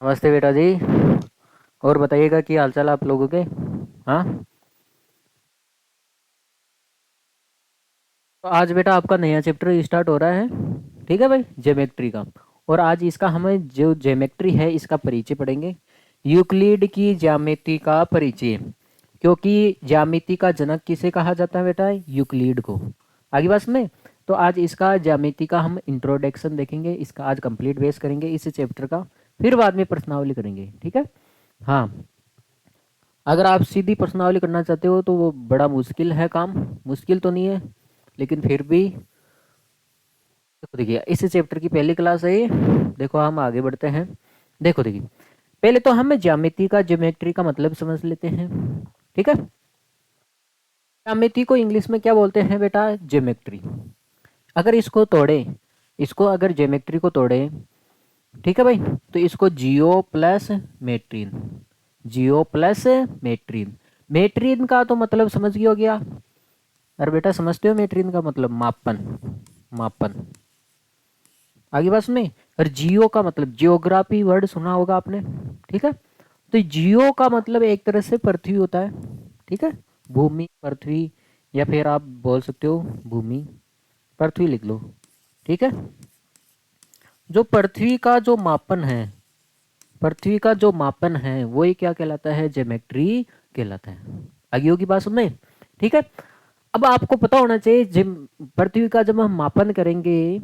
नमस्ते बेटा जी। और बताइएगा कि हाल चाल आप लोगों के। हाँ। तो आज बेटा आपका नया चैप्टर स्टार्ट हो रहा है। ठीक है भाई, ज्योमेट्री का। और आज इसका हमें जो ज्योमेट्री है इसका परिचय पढ़ेंगे। यूक्लिड की ज्यामिति का परिचय। क्योंकि ज्यामिति का जनक किसे कहा जाता है बेटा? यूक्लिड को। आगे बात में। तो आज इसका ज्यामिति का हम इंट्रोडक्शन देखेंगे, इसका आज कंप्लीट बेस करेंगे इस चैप्टर का। फिर बाद में प्रश्नावली करेंगे, ठीक है। हाँ। अगर आप सीधी प्रश्नावली करना चाहते हो तो वो बड़ा मुश्किल है काम। मुश्किल तो नहीं है, लेकिन फिर भी देखो देखिए, इस चैप्टर की पहली क्लास है ये। देखो हम आगे बढ़ते हैं। देखो देखिए, पहले तो हम ज्यामिति का ज्योमेट्री का मतलब समझ लेते हैं। ठीक है। ज्यामिति को इंग्लिश में क्या बोलते हैं बेटा? ज्योमेट्री। अगर इसको तोड़े, इसको अगर ज्योमेट्री को तोड़े, ठीक है भाई, तो इसको जियो प्लस मेट्रीन। जियो प्लस मेट्रीन। मेट्रीन का तो मतलब समझ गए हो गया। अरे बेटा समझते हो मेट्रीन का मतलब? मापन। मापन। आगे बात सुने। और जियो का मतलब जियोग्राफी वर्ड सुना होगा आपने। ठीक है। तो जियो का मतलब एक तरह से पृथ्वी होता है। ठीक है। भूमि, पृथ्वी, या फिर आप बोल सकते हो भूमि, पृथ्वी लिख लो। ठीक है। जो पृथ्वी का जो मापन है, पृथ्वी का जो मापन है वो ही क्या कहलाता है? ज्योमेट्री कहलाता है। आगे होगी बात सुनने। ठीक है। अब आपको पता होना चाहिए, जिम पृथ्वी का जब हम मापन करेंगे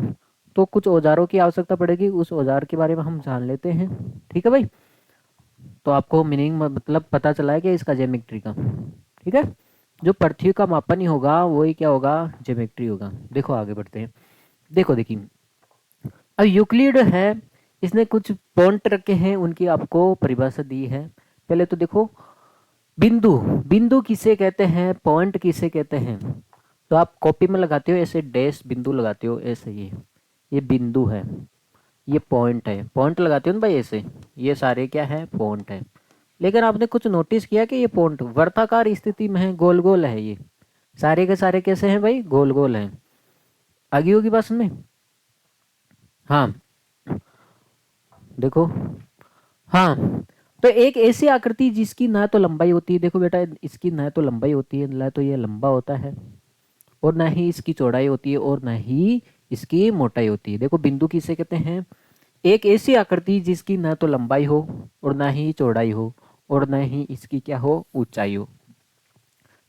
तो कुछ औजारों की आवश्यकता पड़ेगी। उस औजार के बारे में हम जान लेते हैं। ठीक है भाई। तो आपको मीनिंग मतलब पता चला है कि इसका ज्योमेट्री का। ठीक है। जो पृथ्वी का मापन ही होगा वही क्या होगा? ज्योमेट्री होगा। देखो आगे बढ़ते हैं। देखो देखिए, अब यूक्लिड है, इसने कुछ पॉइंट रखे हैं, उनकी आपको परिभाषा दी है। पहले तो देखो, बिंदु। बिंदु किसे कहते हैं? पॉइंट किसे कहते हैं? तो आप कॉपी में लगाते हो ऐसे डैश बिंदु लगाते हो ऐसे, ये बिंदु है, ये पॉइंट है। पॉइंट लगाते हो ना भाई ऐसे, ये सारे क्या है? पॉइंट है। लेकिन आपने कुछ नोटिस किया कि ये पॉइंट वर्ताकार स्थिति में है, गोल गोल है ये। सारे के सारे कैसे हैं भाई? गोल गोल हैं। आगे होगी बात में। हाँ। देखो। हाँ। तो एक ऐसी आकृति जिसकी ना तो लंबाई होती है, देखो बेटा इसकी ना तो लंबाई होती है, ना तो ये लंबा होता है, और ना ही इसकी चौड़ाई होती है, और ना ही इसकी मोटाई होती है। देखो बिंदु किसे कहते हैं? एक ऐसी आकृति जिसकी ना तो लंबाई हो और ना ही चौड़ाई हो, और ना ही इसकी क्या हो? ऊंचाई हो।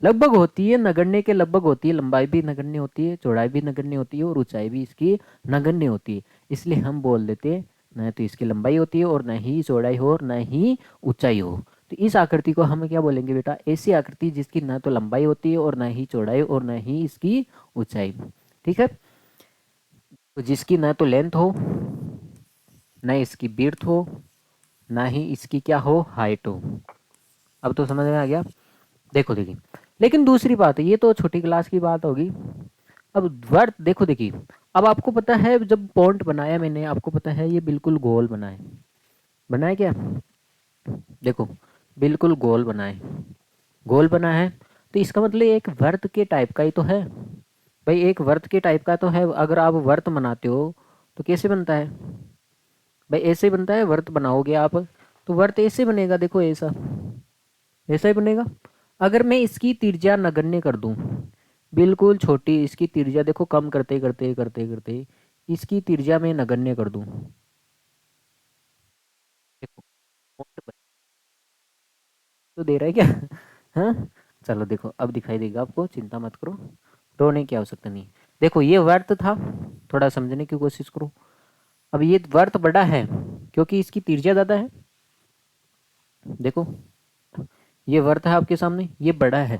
लगभग होती है, नगण्य के लगभग होती है। लंबाई भी नगण्य होती है, चौड़ाई भी नगण्य होती है, और ऊंचाई भी इसकी नगण्य होती है। इसलिए हम बोल देते हैं न तो इसकी लंबाई होती है, और न ही चौड़ाई हो, और न ही ऊंचाई हो। तो इस आकृति को हम क्या बोलेंगे बेटा? ऐसी आकृति जिसकी न तो लंबाई होती है, और न ही चौड़ाई, और न ही इसकी ऊंचाई। ठीक है। तो जिसकी न तो लेंथ हो, न इसकी विड्थ हो, ना ही इसकी क्या हो? हाइट हो। अब तो समझ में आ गया। देखो देखिए, लेकिन दूसरी बात है, ये तो छोटी क्लास की बात होगी। अब वर्त देखो देखिए, अब आपको पता है जब पॉइंट बनाया मैंने, आपको पता है ये बिल्कुल गोल बना है। बना है क्या? देखो, बिल्कुल गोल बना है। गोल बना है, तो इसका मतलब एक वर्त के टाइप का ही तो है। भाई एक वर्त के टाइप का तो है। अगर आप वर्त बनाते हो तो कैसे बनता है? भाई ऐसे बनता है। वर्त बनाओगे आप तो वर्त ऐसे बनेगा, देखो ऐसा, ऐसा ही बनेगा। अगर मैं इसकी त्रिज्या नगण्य कर दूं, बिल्कुल छोटी इसकी त्रिज्या, देखो कम करते करते करते करते इसकी त्रिज्या में नगण्य कर दूं, देखो तो दे रहा है क्या? हाँ। चलो देखो अब दिखाई देगा आपको, चिंता मत करो, रोने की आवश्यकता नहीं। देखो ये वर्त था, थोड़ा समझने की कोशिश करो। अब ये वर्त बड़ा है क्योंकि इसकी त्रिज्या ज़्यादा है। देखो ये वर्त है आपके सामने, ये बड़ा है,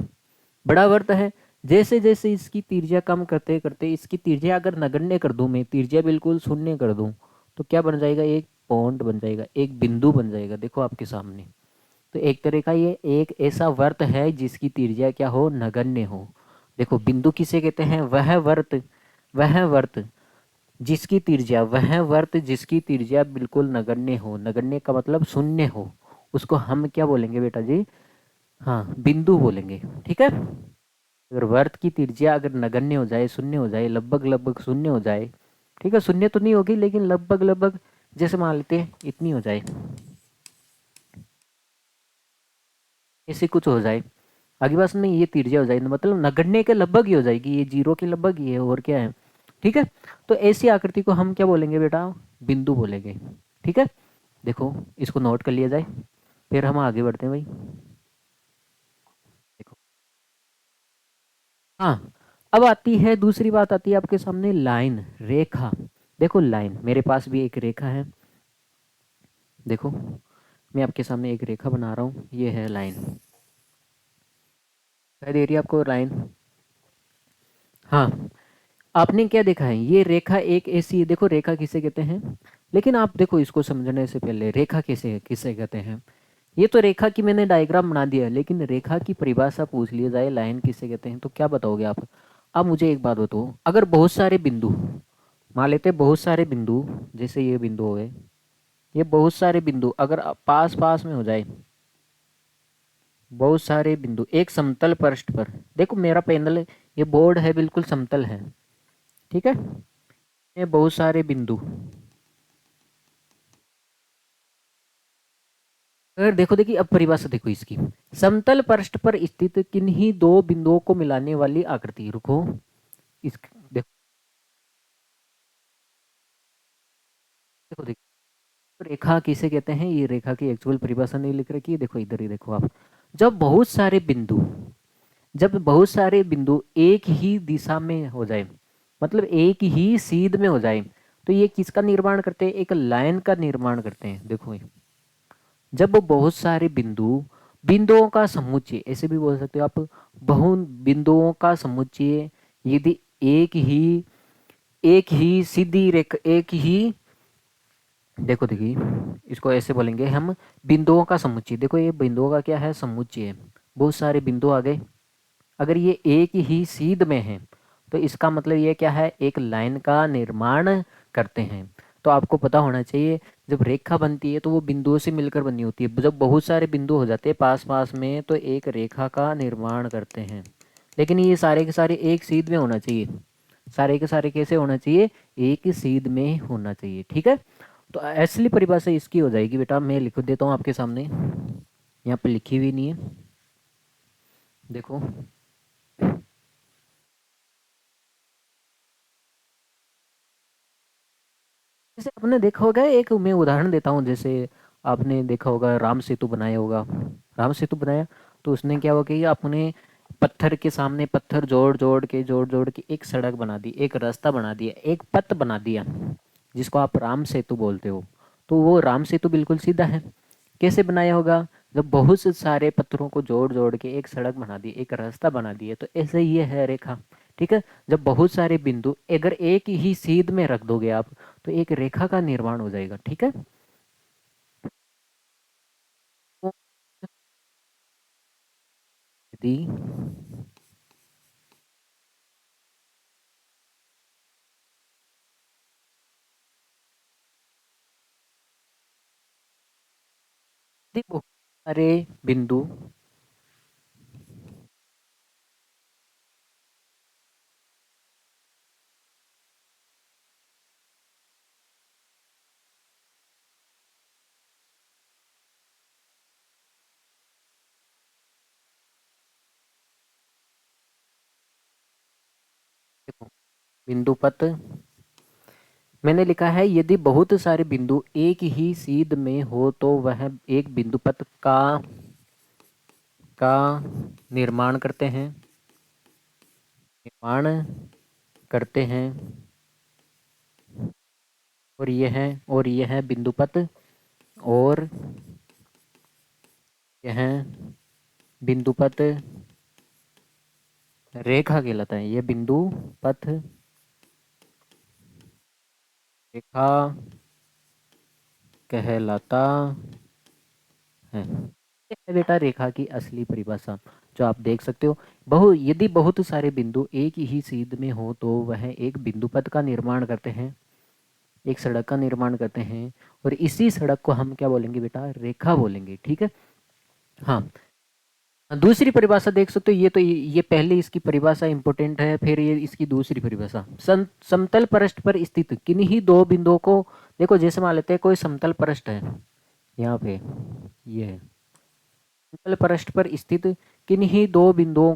बड़ा वर्त है। जैसे जैसे इसकी त्रिज्या कम करते करते, इसकी त्रिज्या अगर नगण्य कर दूं मैं, त्रिज्या बिल्कुल शून्य कर दूं, तो क्या बन जाएगा? एक पॉइंट बन जाएगा, एक बिंदु बन जाएगा, देखो आपके सामने। तो एक तरह का ये एक ऐसा वर्त है जिसकी त्रिज्या क्या हो? नगण्य हो। देखो बिंदु किसे कहते हैं? वह वर्त जिसकी त्रिज्या, वह वर्त जिसकी त्रिज्या बिल्कुल नगण्य हो। नगण्य का मतलब शून्य हो, उसको हम क्या बोलेंगे बेटा जी? हाँ, बिंदु बोलेंगे। ठीक है। अगर वर्त की त्रिज्या अगर नगण्य हो जाए, शून्य हो जाए, लगभग लगभग शून्य हो जाए, ठीक है, शून्य तो नहीं होगी लेकिन लगभग लगभग, जैसे मान लेते हैं इतनी हो जाए, ऐसे कुछ हो जाए, आगे पास में ये त्रिज्या हो जाएगी, मतलब नगण्य के लगभग ही हो जाएगी, ये जीरो के लगभग ही है, और क्या है। ठीक है, तो ऐसी आकृति को हम क्या बोलेंगे बेटा, बिंदु बोलेंगे। ठीक है, देखो इसको नोट कर लिया जाए, फिर हम आगे बढ़ते हैं भाई। देखो, हाँ, अब आती है दूसरी बात, आती है आपके सामने लाइन, रेखा। देखो लाइन, मेरे पास भी एक रेखा है, देखो मैं आपके सामने एक रेखा बना रहा हूँ, ये है लाइन, दिखाई दे रही है आपको लाइन। हाँ, आपने क्या देखा है, ये रेखा एक ऐसी, देखो रेखा किसे कहते हैं, लेकिन आप देखो इसको समझने से पहले रेखा किसे किसे कहते हैं। ये तो रेखा की मैंने डायग्राम बना दिया, लेकिन रेखा की परिभाषा पूछ लिया जाए लाइन किसे कहते हैं, तो क्या बताओगे आप। अब मुझे एक बात बताओ, अगर बहुत सारे बिंदु, मान लेते हैं बहुत सारे बिंदु, जैसे ये बिंदु हो गए, ये बहुत सारे बिंदु अगर पास पास में हो जाए, बहुत सारे बिंदु एक समतल पृष्ठ पर, देखो मेरा पैनल, ये बोर्ड है बिल्कुल समतल है, ठीक है, ये बहुत सारे बिंदु, अगर देखो देखिए अब परिभाषा देखो इसकी, समतल पृष्ठ पर स्थित किन्हीं दो बिंदुओं को मिलाने वाली आकृति, रुको इस, देखो देखो देखो, रेखा किसे कहते हैं, ये रेखा की एक्चुअल परिभाषा नहीं लिख रखी है, देखो इधर ही देखो आप, जब बहुत सारे बिंदु, जब बहुत सारे बिंदु एक ही दिशा में हो जाए, मतलब एक ही सीध में हो जाए, तो ये किसका निर्माण करते हैं, एक लाइन का निर्माण करते हैं। देखो ये, जब बहुत सारे बिंदु, बिंदुओं का समुच्चय ऐसे भी बोल सकते हो आप, बहु बिंदुओं का समुच्चय यदि एक ही सीधी रेखा, एक ही, देखो देखिए इसको ऐसे बोलेंगे हम, बिंदुओं का समुच्चय, देखो ये बिंदुओं का क्या है, समुच्चय है, बहुत सारे बिंदु आ गए, अगर ये एक ही सीध में है, तो इसका मतलब ये क्या है, एक लाइन का निर्माण करते हैं। तो आपको पता होना चाहिए, जब रेखा बनती है तो वो बिंदुओं से मिलकर बनी होती है, जब बहुत सारे बिंदु हो जाते हैं पास पास में तो एक रेखा का निर्माण करते हैं, लेकिन ये सारे के सारे एक सीध में होना चाहिए, सारे के सारे कैसे होना चाहिए, एक सीध में होना चाहिए। ठीक है, तो असली परिभाषा इसकी हो जाएगी बेटा, मैं लिख देता हूँ आपके सामने, यहाँ पे लिखी हुई नहीं है, देखो जैसे आपने देखा होगा, एक मैं उदाहरण देता हूँ, जैसे आपने देखा होगा राम सेतु बनाया होगा, राम सेतु बनाया, तो उसने क्या हुआ कि आपने पत्थर के सामने पत्थर जोड़ जोड़ के एक सड़क बना दी, एक रास्ता बना दिया, एक पथ बना दिया, जिसको आप राम सेतु बोलते हो, तो वो राम सेतु बिल्कुल सीधा है। कैसे बनाया होगा, जब बहुत से सारे पत्थरों को जोड़ जोड़ के एक सड़क बना दी, एक रास्ता बना दिए, तो ऐसे ये है रेखा। ठीक है, जब बहुत सारे बिंदु अगर एक ही सीध में रख दोगे आप, तो एक रेखा का निर्माण हो जाएगा। ठीक है, तो यदि यदि बहुत सारे बिंदु, देखो बिंदु पथ मैंने लिखा है, यदि बहुत सारे बिंदु एक ही सीध में हो तो वह एक बिंदु पथ का निर्माण करते हैं, निर्माण करते हैं, और यह बिंदु पथ, और यह बिंदु पथ रेखा कहलाता है, यह बिंदु पथ रेखा कहलाता है। ये है बेटा रेखा की असली परिभाषा, जो आप देख सकते हो, यदि बहुत सारे बिंदु एक ही सीध में हो तो वह एक बिंदु पथ का निर्माण करते हैं, एक सड़क का निर्माण करते हैं, और इसी सड़क को हम क्या बोलेंगे बेटा, रेखा बोलेंगे। ठीक है, हाँ, दूसरी परिभाषा देख सकते हो, ये पहले इसकी परिभाषा इंपॉर्टेंट है, फिर ये इसकी दूसरी परिभाषा, समतल पृष्ठ पर स्थित किन्हीं दो बिंदुओं को, देखो जैसे मान लेते हैं कोई समतल पृष्ठ है, यहाँ पे ये है, पृष्ठ पर स्थित किन्हीं दो बिंदुओं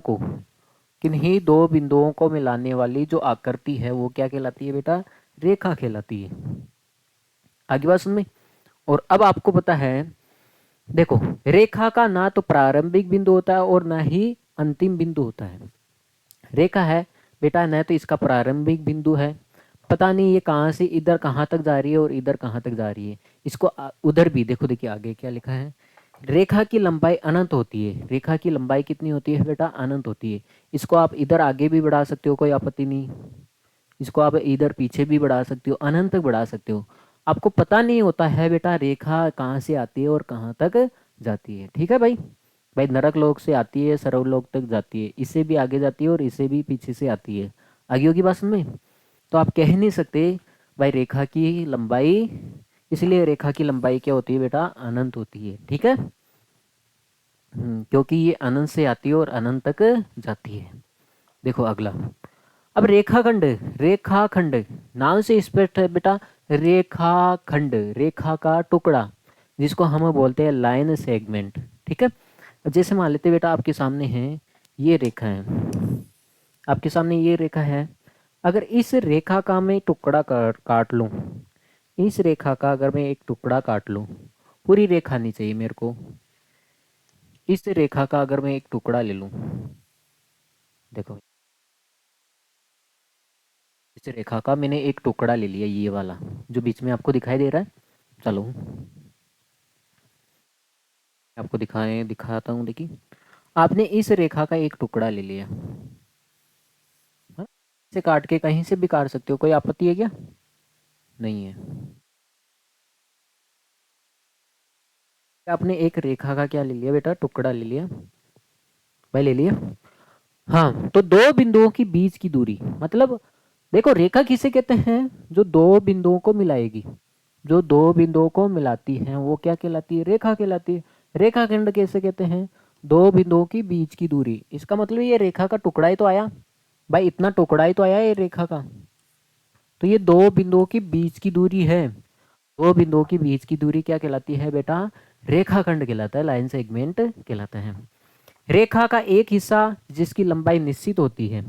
को मिलाने वाली जो आकृति है वो क्या कहलाती है बेटा, रेखा कहलाती है। आगे बात सुन में। और अब आपको पता है, देखो रेखा का ना तो प्रारंभिक बिंदु होता है और ना ही अंतिम बिंदु होता है। रेखा है बेटा, न तो इसका प्रारंभिक बिंदु है, पता नहीं ये कहाँ से इधर कहाँ तक जा रही है और इधर कहाँ तक जा रही है। इसको उधर भी देखो, देखिए आगे क्या लिखा है, रेखा की लंबाई अनंत होती है। रेखा की लंबाई कितनी होती है बेटा, अनंत होती है। इसको आप इधर आगे भी बढ़ा सकते हो, कोई आपत्ति नहीं। इसको आप इधर पीछे भी बढ़ा सकते हो, अनंत तक बढ़ा सकते हो। आपको पता नहीं होता है बेटा रेखा कहाँ से आती है और कहाँ तक जाती है। ठीक है भाई, भाई नरक लोक से आती है, सर्व लोक तक जाती है, इससे भी आगे जाती है और इससे भी पीछे से आती है। आगे होगी बात समझ में। तो आप कह नहीं सकते भाई रेखा की लंबाई, इसलिए रेखा की लंबाई क्या होती है बेटा, अनंत होती है। ठीक है, क्योंकि ये अनंत से आती है और अनंत तक जाती है। देखो अगला, अब रेखाखंड, रेखाखंड नाम से स्पष्ट है बेटा, रेखाखंड रेखा का टुकड़ा, जिसको हम बोलते हैं लाइन सेगमेंट। ठीक है, अब जैसे मान लेते बेटा आपके सामने है ये रेखा है, आपके सामने ये रेखा है। अगर इस रेखा का मैं टुकड़ा काट लूँ, इस रेखा का अगर मैं एक टुकड़ा काट लूँ, पूरी रेखा नहीं चाहिए मेरे को, इस रेखा का अगर मैं एक टुकड़ा ले लूँ, देखो इस रेखा का मैंने एक टुकड़ा ले लिया, ये वाला जो बीच में आपको दिखाई दे रहा है। चलो आपको दिखाता हूँ। देखिए आपने इस रेखा का एक टुकड़ा ले लिया, हाँ? इसे काट के कहीं से भी काट सकते हो, कोई आपत्ति है क्या, नहीं है। आपने एक रेखा का क्या ले लिया बेटा, टुकड़ा ले लिया, भाई ले लिया। हाँ, तो दो बिंदुओं की बीच की दूरी, मतलब देखो रेखा किसे कहते हैं, जो दो बिंदुओं को मिलाएगी, जो दो बिंदुओं को मिलाती है वो क्या कहलाती है, रेखा कहलाती है। रेखाखंड कैसे कहते हैं, दो बिंदुओं की बीच की दूरी। इसका मतलब ये रेखा का टुकड़ा ही तो आया भाई, इतना टुकड़ा ही तो आया ये रेखा का, तो ये दो बिंदुओं की बीच की दूरी है। दो बिंदुओं की बीच की दूरी क्या कहलाती है बेटा, रेखाखंड कहलाता है, लाइन सेगमेंट कहलाता है। रेखा का एक हिस्सा जिसकी लंबाई निश्चित होती है,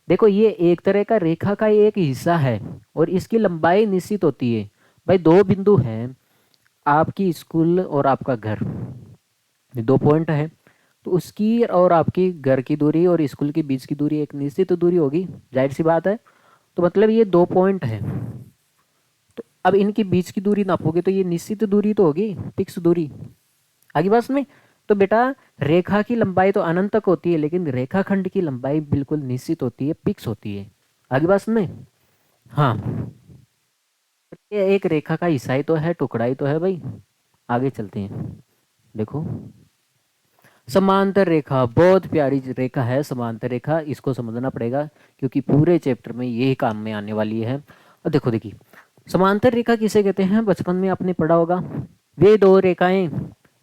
देखो ये एक तरह का रेखा का एक हिस्सा है और इसकी लंबाई निश्चित होती है। भाई दो बिंदु हैं, आपकी स्कूल और आपका घर, ये दो पॉइंट है, तो उसकी और आपकी घर की दूरी और स्कूल के बीच की दूरी एक निश्चित दूरी होगी, जाहिर सी बात है। तो मतलब ये दो पॉइंट है, तो अब इनके बीच की दूरी नापोगे तो ये निश्चित दूरी तो होगी, फिक्स दूरी। आगे बात में। तो बेटा रेखा की लंबाई तो अनंत तक होती है, लेकिन रेखाखंड की लंबाई बिल्कुल निश्चित होती है, फिक्स होती है। आगे बात में। हाँ, ये एक रेखा का हिस्सा ही तो है, टुकड़ा ही तो है भाई। आगे चलते हैं, देखो समांतर रेखा बहुत प्यारी रेखा है, समांतर रेखा इसको समझना पड़ेगा क्योंकि पूरे चैप्टर में यही काम में आने वाली है। और देखो देखिए समांतर रेखा किसे कहते हैं, बचपन में आपने पढ़ा होगा, वे दो रेखाएं,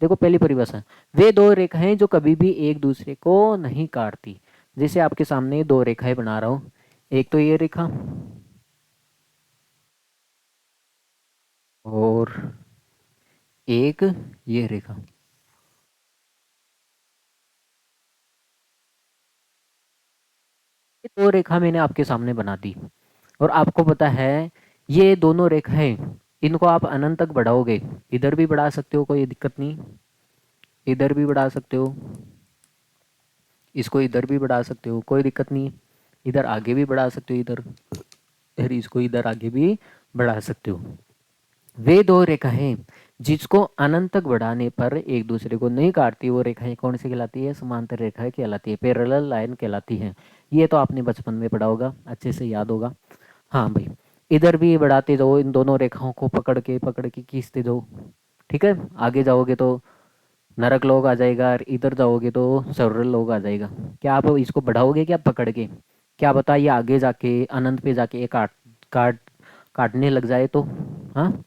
देखो पहली परिभाषा, वे दो रेखाएं जो कभी भी एक दूसरे को नहीं काटती। जैसे आपके सामने दो रेखाएं बना रहा हूँ, एक तो ये रेखा और एक ये रेखा, ये दो रेखा मैंने आपके सामने बना दी। और आपको पता है ये दोनों रेखाएं, इनको आप अनंत तक बढ़ाओगे, इधर भी बढ़ा सकते हो कोई दिक्कत नहीं, इधर भी बढ़ा सकते हो, इसको इधर भी बढ़ा सकते हो कोई दिक्कत नहीं, इधर आगे भी बढ़ा सकते हो, इधर फिर इसको इधर आगे भी बढ़ा सकते हो। वे दो रेखाएं जिसको अनंत तक बढ़ाने पर एक दूसरे को नहीं काटती, वो रेखाएं कौन सी कहलाती है, समांतर रेखाएं कहलाती है, पैरेलल लाइन कहलाती हैं। ये तो आपने बचपन में पढ़ा होगा, अच्छे से याद होगा। हाँ भाई, इधर भी बढ़ाते जाओ, इन दोनों रेखाओं को पकड़ के खींचते जाओ। ठीक है, आगे जाओगे तो नरक लोग आ जाएगा और इधर जाओगे तो स्वर्ग लोग आ जाएगा। क्या आप इसको बढ़ाओगे क्या पकड़ के, क्या बता ये आगे जाके अनंत पे जाके एक काट काटने लग जाए तो। हाँ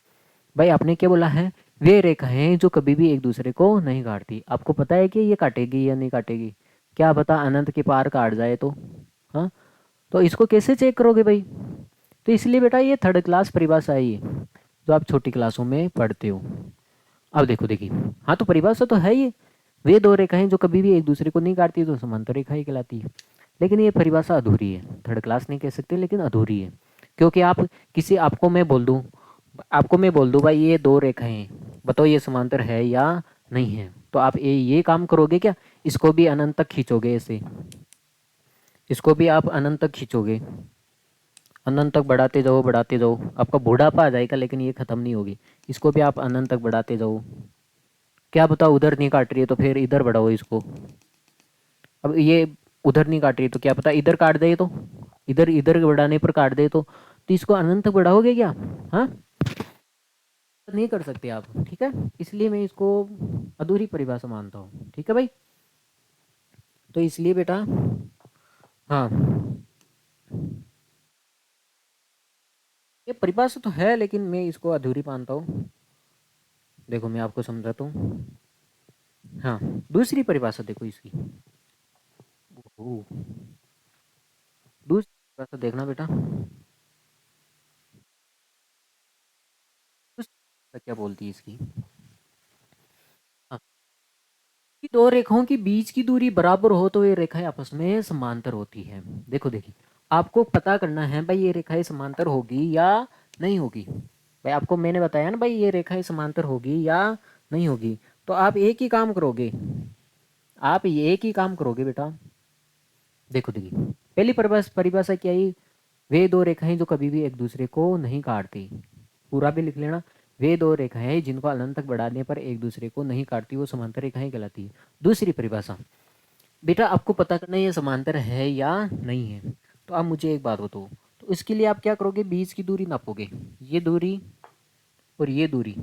भाई, आपने क्या बोला है, वे रेखाएं जो कभी भी एक दूसरे को नहीं काटती। आपको पता है कि ये काटेगी या नहीं काटेगी, क्या पता अनंत के पार काट जाए तो। हाँ, तो इसको कैसे चेक करोगे भाई, तो इसलिए बेटा ये थर्ड क्लास परिभाषा है, ये जो आप छोटी क्लासों में पढ़ते हो। अब देखो देखिए, हाँ तो परिभाषा तो है ये, वे दो रेखाएं जो कभी भी एक दूसरे को नहीं काटती तो समांतर रेखाएं कहलाती है। लेकिन ये परिभाषा अधूरी है, थर्ड क्लास नहीं कह सकते, लेकिन अधूरी है। क्योंकि आप किसी आपको मैं बोल दूँ भाई ये दो रेखाएं हैं, बताओ ये समांतर है या नहीं है, तो आप ये काम करोगे क्या, इसको भी अनंत तक खींचोगे, ऐसे इसको भी आप अनंत तक खींचोगे, अनंत तक बढ़ाते जाओ, आपका बुढ़ापा आ जाएगा लेकिन ये खत्म नहीं होगी। इसको भी आप अनंत तक बढ़ाते जाओ, क्या पता उधर नहीं काट रही है तो फिर इधर बढ़ाओ इसको। अब ये उधर नहीं काट रही तो क्या पता इधर काट दे, तो इधर इधर बढ़ाने पर काट दे तो इसको अनंत तक बढ़ाओगे क्या? हाँ, नहीं कर सकते आप, ठीक है। इसलिए मैं इसको अधूरी परिभाषा मानता हूँ, ठीक है भाई। तो इसलिए बेटा, हाँ, ये परिभाषा तो है लेकिन मैं इसको अधूरी मानता हूँ। देखो मैं आपको समझाता हूँ। हाँ, दूसरी परिभाषा देखो इसकी। ओह, दूसरी परिभाषा देखना बेटा, दूसरी परिभाषा क्या बोलती है इसकी। हाँ, कि दो रेखाओं के बीच की दूरी बराबर हो तो ये रेखाएं आपस में समांतर होती है। देखो देखिए, आपको पता करना है भाई ये रेखाएं समांतर होगी या नहीं होगी। भाई आपको मैंने बताया ना भाई ये रेखाएं समांतर होगी या नहीं होगी, तो आप एक ही काम करोगे, आप ये एक ही काम करोगे बेटा। देखो देखिए, पहली परिभाषा परिभाषा क्या है, वे दो रेखाएं जो कभी भी एक दूसरे को नहीं काटती। पूरा भी लिख लेना, वे दो रेखाएं जिनको अनंत तक बढ़ाने पर एक दूसरे को नहीं काटती वो समांतर रेखाएं कहलाती है। दूसरी परिभाषा, बेटा आपको पता करना है ये समांतर है या नहीं है, तो आप मुझे एक बात बताओ, तो इसके लिए आप क्या करोगे, बीच की दूरी नापोगे, ये दूरी और ये दूरी,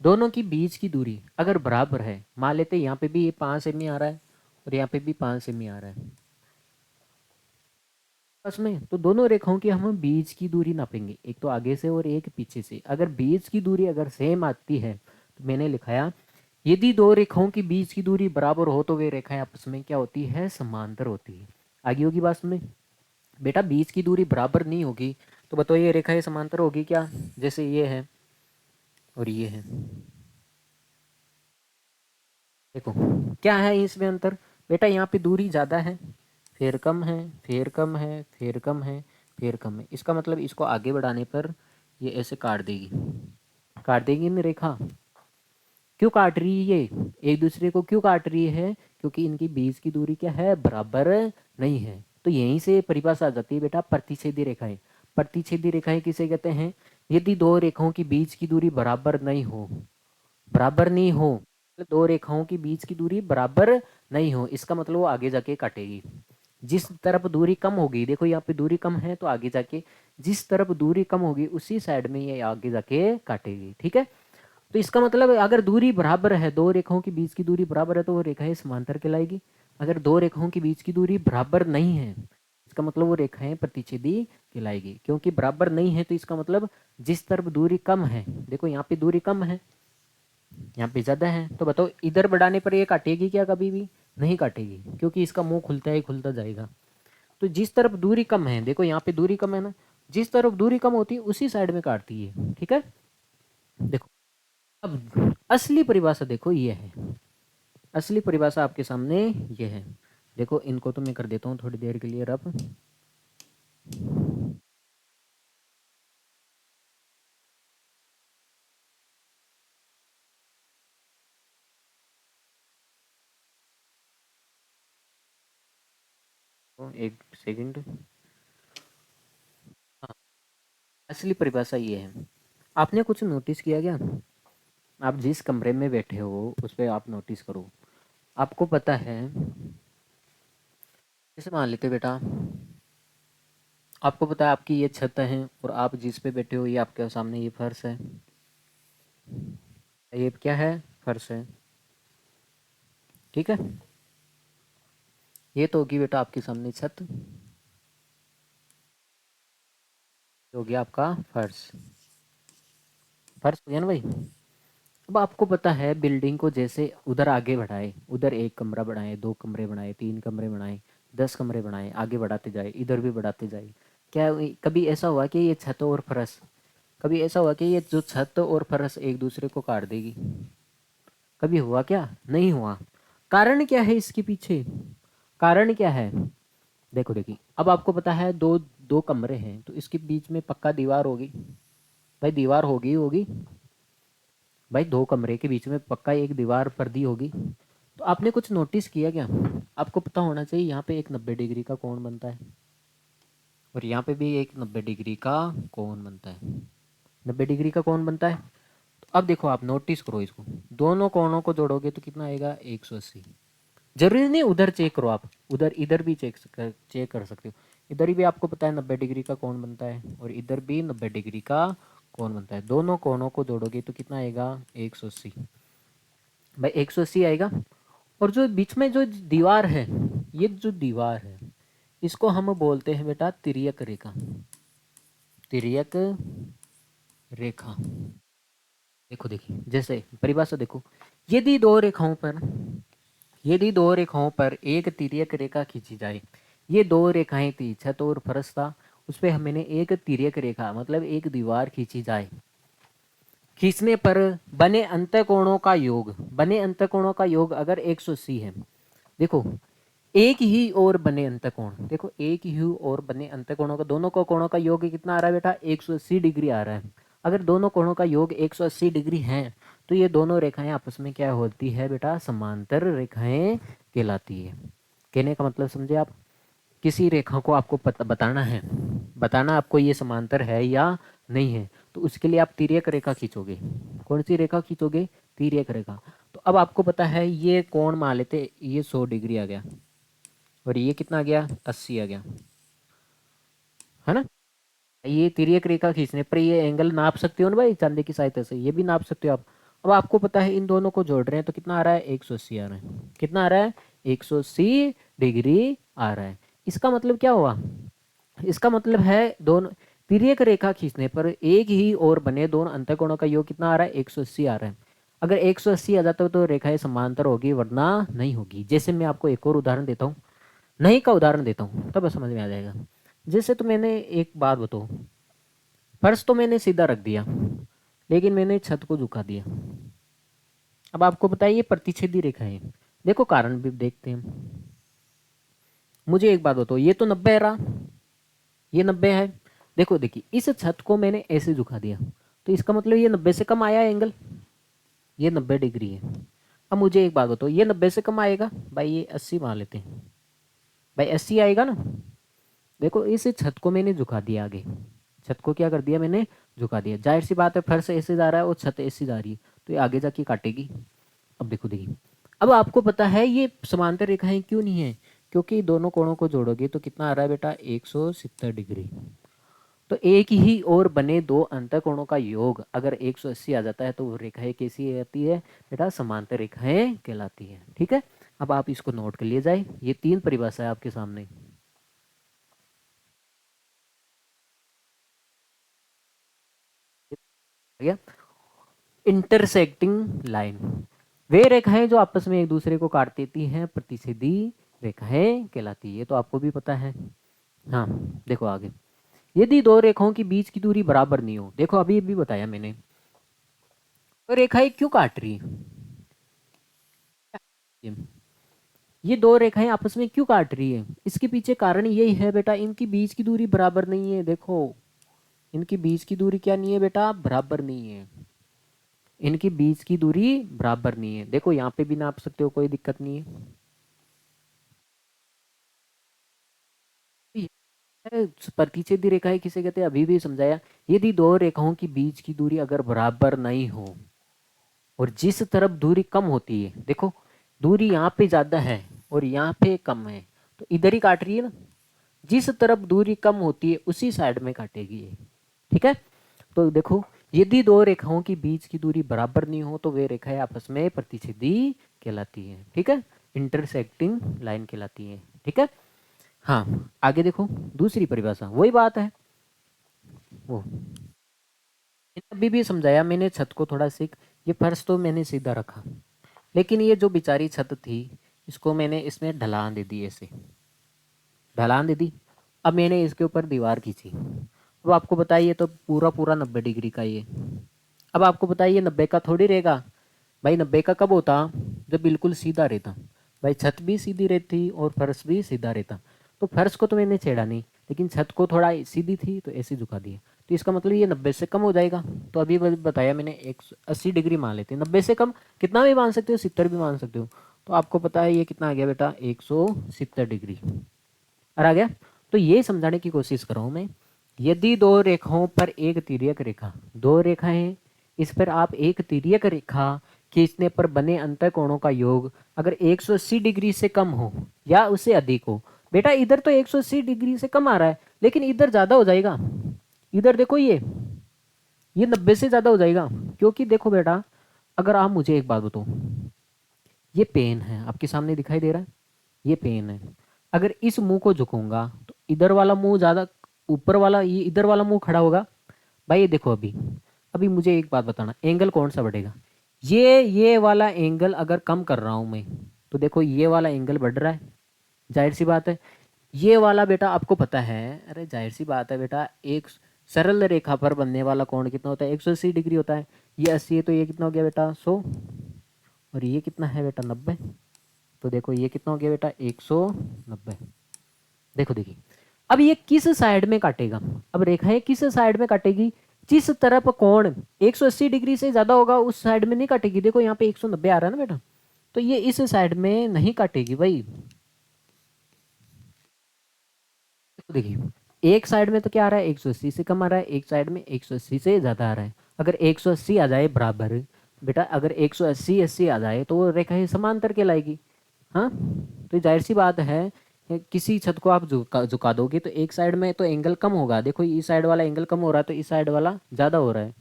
दोनों की बीच की दूरी अगर बराबर है, मान लेते यहाँ पे भी ये 5 सेमी आ रहा है और यहाँ पे भी 5 सेमी आ रहा है आपस में, तो दोनों रेखाओं की हम बीच की दूरी नापेंगे, एक तो आगे से और एक पीछे से। अगर बीच की दूरी अगर सेम आती है तो मैंने लिखाया, यदि दो रेखाओं की बीच की दूरी बराबर हो तो वे रेखाएं आपस में क्या होती है, समांतर होती है। आगे होगी बात में, बेटा बीच की दूरी बराबर नहीं होगी तो बताओ ये रेखाएं समांतर होगी क्या, जैसे ये है और ये है। देखो क्या है इसमें अंतर, बेटा यहाँ पे दूरी ज़्यादा है, फिर कम है, फिर कम है, फिर कम है, फिर कम है, इसका मतलब इसको आगे बढ़ाने पर ये ऐसे काट देगी, काट देगी ना रेखा। क्यों काट रही है ये, एक दूसरे को क्यों काट रही है, क्योंकि इनकी बीच की दूरी क्या है, बराबर नहीं है। तो यहीं से परिभाषा आ जाती है बेटा, प्रतिच्छेदी रेखाएं। प्रतिच्छेदी रेखाएं किसे कहते हैं, यदि दो रेखाओं की बीच की दूरी बराबर नहीं हो, बराबर नहीं हो, दो रेखाओं की बीच की दूरी बराबर नहीं हो, इसका मतलब वो आगे जाके काटेगी। जिस तरफ दूरी कम होगी, देखो यहाँ पे दूरी कम है तो आगे जाके जिस तरफ दूरी कम होगी उसी साइड में ये आगे जाके काटेगी, ठीक है। तो इसका मतलब अगर दूरी बराबर है, दो रेखाओं के बीच की दूरी बराबर है तो वो रेखाएं समांतर कहलाएगी। अगर दो रेखाओं के बीच की दूरी बराबर नहीं है, इसका मतलब वो रेखाएं प्रतिच्छेदी कहलाएगी। क्योंकि बराबर नहीं है तो इसका मतलब जिस तरफ दूरी कम है, देखो यहाँ पे दूरी कम है, यहाँ पे ज्यादा है, तो बताओ इधर बढ़ाने पर ये काटेगी क्या, कभी भी नहीं काटेगी, क्योंकि इसका मुंह खुलता है खुलता जाएगा। तो जिस तरफ दूरी कम है, देखो यहाँ पे दूरी कम है ना, जिस तरफ दूरी कम होती है उसी साइड में काटती है, ठीक है। देखो अब असली परिभाषा देखो ये है, असली परिभाषा आपके सामने ये है। देखो इनको तो मैं कर देता हूँ थोड़ी देर के लिए रब। तो एक सेकंड, हाँ, असली परिभाषा ये है। आपने कुछ नोटिस किया क्या, आप जिस कमरे में बैठे हो उस पर आप नोटिस करो। आपको पता है, जैसे मान लेते बेटा, आपको पता है आपकी ये छत है और आप जिस पे बैठे हो ये आपके सामने ये फर्श है, ये क्या है, फर्श है, ठीक है। ये तो होगी बेटा आपके सामने छत, ये हो गया आपका फर्श, फर्श हो गया ना भाई। अब आपको पता है बिल्डिंग को जैसे उधर आगे बढ़ाए, उधर एक कमरा बढ़ाए, दो कमरे बनाए, तीन कमरे बनाए, 10 कमरे बनाए, आगे बढ़ाते जाए, इधर भी बढ़ाते जाए, क्या कभी ऐसा हुआ कि ये छत और फर्श, कभी ऐसा हुआ कि ये जो छत और फर्श एक दूसरे को काट देगी, कभी हुआ क्या? नहीं हुआ। कारण क्या है इसके पीछे? कारण क्या है? देखो देखिए, अब आपको पता है दो दो कमरे हैं तो इसके बीच में पक्का दीवार होगी। भाई दीवार होगी होगी। भाई दो कमरे के बीच में पक्का एक दीवार पर्दी होगी। तो आपने कुछ नोटिस किया क्या? आपको पता होना चाहिए यहाँ पे एक 90 डिग्री का कोण बनता है और यहाँ पे भी एक 90 डिग्री का कोण बनता है। 90 डिग्री का कोण बनता है। तो अब देखो, आप नोटिस करो इसको, दोनों कोणों को जोड़ोगे तो कितना आएगा? 180। जरूरी नहीं उधर चेक करो आप, उधर इधर भी चेक कर सकते हो। इधर भी आपको पता है 90 डिग्री का कोण बनता है और इधर भी 90 डिग्री का कोण बनता है। दोनों कोणों को जोड़ोगे तो कितना आएगा? 180। भाई 180 आएगा। और जो बीच में जो दीवार है, ये जो दीवार है इसको हम बोलते हैं बेटा तिर्यक रेखा। तिर्यक रेखा। देखो देखिए, जैसे परिभाषा देखो, यदि दो रेखाओं पर यदि दो रेखाओं पर एक तिर्यक रेखा खींची जाए, ये दो रेखाएं थी, छत और फर्श था, उस पर मैंने एक तिर्यक रेखा मतलब एक दीवार खींची जाए, खींचने पर बने अंतःकोणों का योग अगर 180 है। देखो एक ही और बने अंतःकोण, देखो एक ही और बने अंतःकोणों का, दोनों को कोणों का योग कितना आ रहा है बेटा? 180 डिग्री आ रहा है। अगर दोनों कोणों का योग 180 डिग्री है तो ये दोनों रेखाएं आपस में क्या होती है बेटा? समांतर रेखाएं कहलाती है। कहने का मतलब समझे आप? किसी रेखा को आपको बताना है, बताना आपको ये समांतर है या नहीं है, तो उसके लिए आप तिर्यक रेखा खींचोगे। कौन सी रेखा खींचोगे? तिर्यक रेखा। तो अब आपको पता है ये कोण मान लेते, ये 100 डिग्री आ गया और ये कितना आ गया? 80 आ गया, है ना? ये तिर्यक रेखा खींचने पर ये एंगल नाप सकते हो ना भाई, चांदी की सहायता से ये भी नाप सकते हो आप। अब आपको पता है इन दोनों को जोड़ रहे हैं तो कितना आ रहा है? 180 आ रहा है। कितना आ रहा है? 180 डिग्री आ रहा है। इसका मतलब क्या हुआ? इसका मतलब है दोनों तिर्यक रेखा खींचने पर एक ही और बने दोनों अंतःकोणों का योग कितना आ रहा है? 180 आ रहा है। अगर 180 आ जाता हो तो रेखाएं समांतर होगी, वरना नहीं होगी। जैसे मैं आपको एक और उदाहरण देता हूँ, नहीं का उदाहरण देता हूँ तब समझ में आ जाएगा। जैसे तो मैंने एक बात बताओ, फर्श तो मैंने सीधा रख दिया लेकिन मैंने छत को झुका दिया। अब आपको बताइए प्रतिच्छेदी रेखा है। देखो कारण भी देखते हैं। मुझे एक बात बताओ, ये तो 90 है रहा, ये 90 है। देखो देखिए, इस छत को मैंने ऐसे झुका दिया तो इसका मतलब ये 90 से कम आया एंगल, ये 90 डिग्री है। अब मुझे एक बात बताओ, ये 90 से कम आएगा? भाई ये 80 मान लेते हैं। भाई 80 आएगा ना? देखो इस छत को मैंने झुका दिया आगे, छत को क्या कर दिया मैंने? झुका दिया। जाहिर सी बात है फर्श ऐसे जा रहा है और छत ऐसे जा रही है तो ये आगे जाके काटेगी। अब देखो देखिए, अब आपको पता है ये समांतर रेखाएं क्यों नहीं है? क्योंकि दोनों कोणों को जोड़ोगे तो कितना आ रहा है बेटा? 170 डिग्री। तो एक ही और बने दो अंतःकोणों का योग अगर 180 आ जाता है तो वो रेखाएं कैसी आती है बेटा? समांतर रेखाएं कहलाती है। ठीक है, अब आप इसको नोट कर लिए जाए, ये तीन परिभाषा है आपके सामने। इंटरसेक्टिंग लाइन, वे रेखाएं जो आपस में एक दूसरे को काट देती हैं प्रतिच्छेदी रेखाएं कहलाती है। ये तो आपको भी पता है। हाँ, देखो आगे, यदि दो रेखाओं के बीच की दूरी बराबर नहीं हो, देखो अभी भी बताया मैंने, तो रेखाएं क्यों काट रही है? ये दो रेखाएं आपस में क्यों काट रही है? इसके पीछे कारण यही है बेटा, इनकी बीच की दूरी बराबर नहीं है। देखो इनकी बीच की दूरी क्या नहीं है बेटा? बराबर नहीं है। इनकी बीच की दूरी बराबर नहीं है। देखो यहाँ पे भी नाप सकते हो, कोई दिक्कत नहीं है। प्रतिच्छेदी रेखाएं किसे कहते हैं अभी भी समझाया। यदि दो रेखाओं की बीच की दूरी अगर बराबर नहीं हो और जिस तरफ दूरी कम होती है, देखो दूरी यहाँ पे ज्यादा है और यहाँ पे कम है तो इधर ही काट रही है ना। जिस तरफ दूरी कम होती है उसी साइड में काटेगी ये। ठीक है, तो देखो यदि दो रेखाओं की बीच की दूरी बराबर नहीं हो तो वे रेखाएं आपस में प्रतिच्छेदी कहलाती है। ठीक है, इंटरसेक्टिंग लाइन कहलाती है। ठीक है, हाँ आगे देखो, दूसरी परिभाषा वही बात है वो, अभी भी समझाया मैंने। छत को थोड़ा सीख, ये फर्श तो मैंने सीधा रखा लेकिन ये जो बेचारी छत थी इसको मैंने इसमें ढलान दे दी, ऐसे ढलान दे दी। अब मैंने इसके ऊपर दीवार खींची। अब आपको बताइए तो पूरा पूरा 90 डिग्री का ये, अब आपको बताइए 90 का थोड़ी रहेगा। भाई 90 का कब होता, जब बिल्कुल सीधा रहता। भाई छत भी सीधी रहती और फर्श भी सीधा रहता। तो फर्श को तो मैंने छेड़ा नहीं, लेकिन छत को थोड़ा सीधी थी तो ऐसे झुका दिया, तो इसका मतलब ये 90 से कम हो जाएगा। तो अभी बताया मैंने 180 डिग्री मान लेते हैं। 90 से कम कितना भी मान सकते हो, 70 भी मान सकते हो। तो आपको पता है ये कितना आ गया बेटा, 170 डिग्री। और आ गया। तो ये समझाने की कोशिश कर रहा हूँ मैं, यदि दो रेखाओं पर एक तिर्यक रेखा, दो रेखाएं हैं, इस पर आप एक तिर्यक रेखा खींचने पर बने अंतःकोणों का योग अगर 180 डिग्री से कम हो या उससे अधिक हो। बेटा इधर तो 180 डिग्री से कम आ रहा है, लेकिन इधर ज्यादा हो जाएगा। इधर देखो ये 90 से ज्यादा हो जाएगा। क्योंकि देखो बेटा, अगर आप मुझे एक बात बताओ, ये पेन है आपके सामने दिखाई दे रहा है, ये पेन है। अगर इस मुंह को झुकूंगा तो इधर वाला मुंह ज्यादा, ऊपर वाला ये इधर वाला मुंह खड़ा होगा। भाई ये देखो, अभी अभी मुझे एक बात बताना, एंगल कौन सा बढ़ेगा। ये वाला एंगल अगर कम कर रहा हूं मैं, तो देखो ये वाला एंगल बढ़ रहा है, जाहिर सी बात है। ये वाला बेटा आपको पता है, अरे जाहिर सी बात है बेटा, एक सरल रेखा पर बनने वाला कोण कितना होता है, 180 डिग्री होता है। ये 80 है तो ये कितना हो गया बेटा, 100। और ये कितना है बेटा, 90। तो देखो ये कितना हो गया बेटा, 190। देखो देखिए, अब ये किस साइड में काटेगा, अब रेखाएं किस साइड में काटेगी, जिस तरफ कोण 180 डिग्री से ज्यादा होगा उस साइड में नहीं काटेगी। देखो यहाँ पे 190 आ रहा है ना बेटा, तो ये इस साइड में नहीं काटेगी भाई। देखो देखिए, एक साइड में तो क्या आ रहा है, 180 से कम आ रहा है, एक साइड में 180 से ज्यादा आ रहा है। अगर 180 आ जाए बराबर, बेटा अगर 180 80 आ जाए तो वो रेखाएं समांतर कहलाएगी। हाँ, तो जाहिर सी बात है, किसी छत को आप झुका दोगे तो एक साइड में तो एंगल कम होगा। देखो इस साइड वाला एंगल कम हो रहा है तो इस साइड वाला ज्यादा हो रहा है।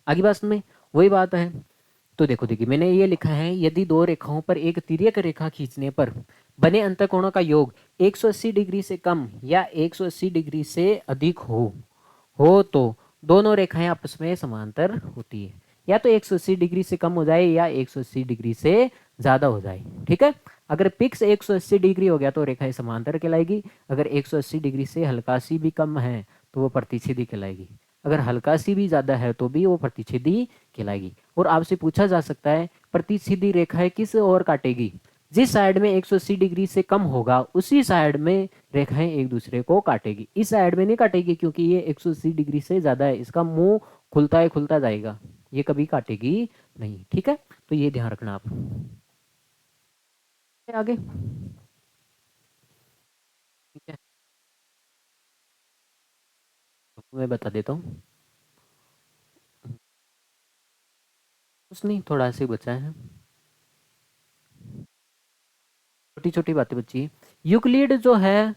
आगे बात में वही बात है। तो देखो देखिए, मैंने ये लिखा है, यदि दो रेखाओं पर एक तिर्यक रेखा खींचने पर बने अंतःकोणों का योग 180 डिग्री से कम या 180 डिग्री से अधिक हो तो दोनों रेखाएं आपस में समांतर होती है। या तो 180 डिग्री से कम हो जाए या 180 डिग्री से ज्यादा हो जाए। ठीक है, अगर पिक्स 180 डिग्री हो गया तो रेखाएं समांतर कहलाएगी। अगर 180 डिग्री से हल्का सी भी कम है तो वो प्रतिच्छेदी कहलाएगी। अगर हल्का सी भी ज्यादा है तो भी वो प्रतिच्छेदी कहलाएगी। और आपसे पूछा जा सकता है, प्रतिच्छेदी रेखाएं किस ओर काटेगी, जिस साइड में 180 डिग्री से कम होगा उसी साइड में रेखाएं एक दूसरे को काटेगी। इस साइड में नहीं काटेगी क्योंकि ये 180 डिग्री से ज्यादा है, इसका मुंह खुलता है खुलता जाएगा, ये कभी काटेगी नहीं। ठीक है, तो ये ध्यान रखना आप। आगे ठीक है, मैं बता देता हूँ। कुछ नहीं, थोड़ा ऐसे ही बचा है, छोटी छोटी बातें बची है। यूक्लिड जो है